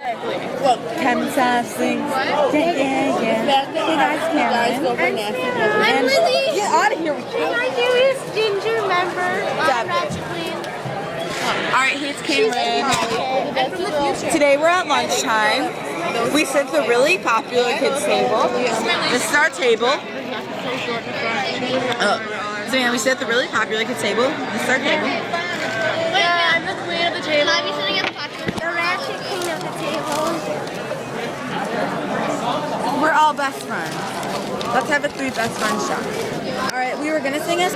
Look, Kansas sings. Yeah. Hey guys, Cameron. I'm Lizzie. Get out of here with you. And I'm Darius Ginger member on Ratchet Queen. Alright, here's Cameron. I'm from the future. Today we're at lunchtime. We sit at the really popular kids table. This is our table. So yeah, we sit at the really popular kids table. This is our table. Yeah, I'm the queen of the table. I'll be sitting at the popular. The Ratchet Queen of the table. We're all best friends. Let's have a 3 best friends shot. Alright, we were gonna sing a...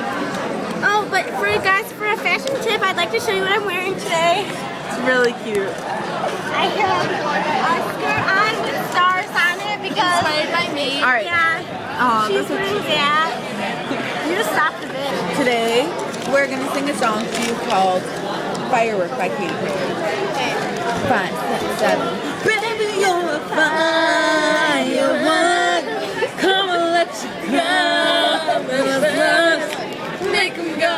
Oh, but for you guys, for a fashion tip, I'd like to show you what I'm wearing today. It's really cute. I have a skirt on with stars on it because... Inspired by me. Alright. Yeah. Oh, She's this is wearing that. You just stopped a bit. Today, we're gonna sing a song to you called Firework by Katy Perry. 5, 7. Baby, you're a firework. Come on, let you go. Make them go.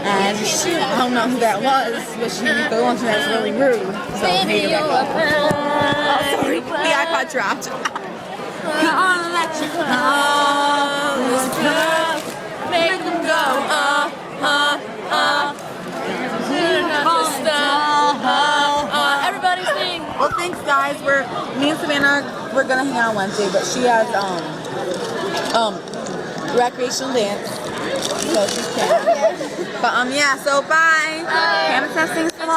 And I don't know who that was, but she the one that's really rude. So maybe you're a sorry, the iPod dropped. Come on, let you go. Make them go. Everybody sing. Well, thanks, guys. Me and Savannah, we're gonna hang out Wednesday, but she has recreational dance, so she's chilling. But yeah, so bye. Bye. Cameron says things.